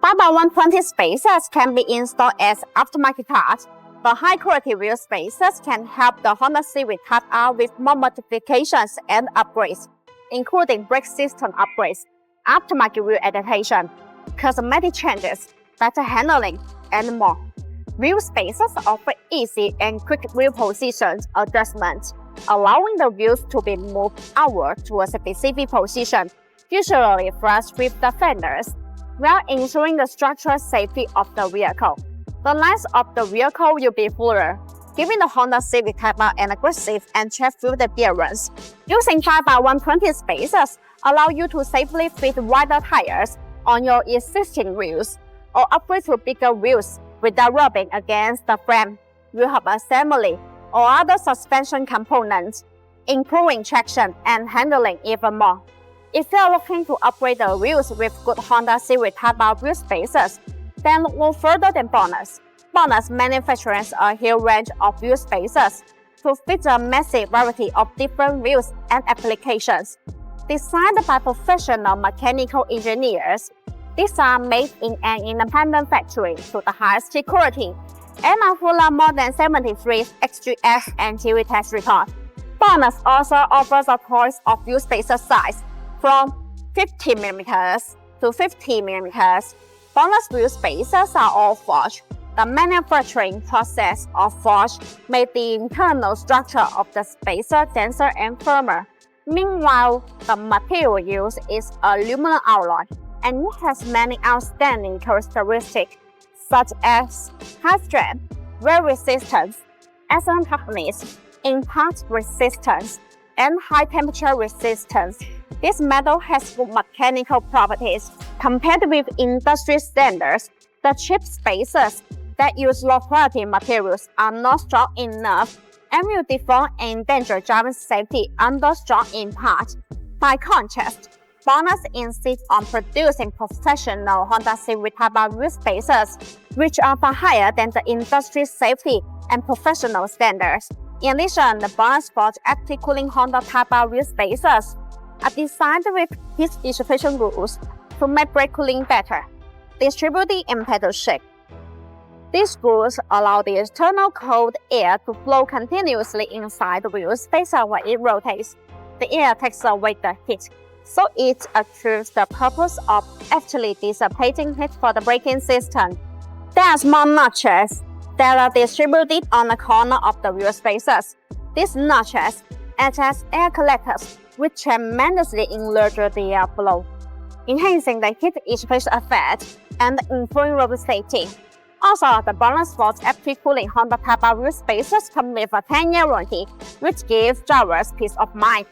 5x120 spacers can be installed as aftermarket parts, but high-quality wheel spacers can help the Honda Civic Type R with more modifications and upgrades, including brake system upgrades, aftermarket wheel adaptation, cosmetic changes, better handling, and more. Wheel spacers offer easy and quick wheel position adjustments, allowing the wheels to be moved outward to a specific position, usually flush with the fenders, while ensuring the structural safety of the vehicle. The length of the vehicle will be fuller, giving the Honda Civic Type R an aggressive and track-filled appearance. Using 5x120 spacers allow you to safely fit wider tires on your existing wheels, or upgrade to bigger wheels without rubbing against the frame, wheel hub assembly, or other suspension components, improving traction and handling even more. If you are looking to upgrade the wheels with good Honda Civic Type R wheel spacers, then look no further than BONOSS. BONOSS manufactures a huge range of wheel spacers to fit a massive variety of different wheels and applications. Designed by professional mechanical engineers, these are made in an independent factory to the highest quality and are full of more than 73 XGS and TV test records. BONOSS also offers a choice of wheel spacer size from 50mm to 50mm. BONOSS wheel spacers are all forged. The manufacturing process of forge made the internal structure of the spacer denser and firmer. Meanwhile, the material used is aluminum alloy, and it has many outstanding characteristics, such as high strength, wear resistance, excellent toughness, impact resistance, and high temperature resistance. This metal has good mechanical properties. Compared with industry standards, the cheap spacers that use low-quality materials are not strong enough and will deform and endanger driving safety under strong impact. By contrast, BONOSS insists on producing professional Honda Civic Type R wheel spacers, which are far higher than the industry safety and professional standards. In addition, the BONOSS active cooling Honda Type R wheel spacers are designed with heat dissipation rules to make brake cooling better, distributing in pedal shift. These rules allow the external cold air to flow continuously inside the wheel spacer while it rotates. The air takes away the heat, so it achieves the purpose of actually dissipating heat for the braking system. There are small notches that are distributed on the corner of the wheel spacers. These notches act as air collectors, which tremendously enlarge the airflow, enhancing the heat dissipation effect and improving road safety. Also, the BONOSS active cooling Honda Type R wheel spacers come with a 10-year warranty, which gives drivers peace of mind.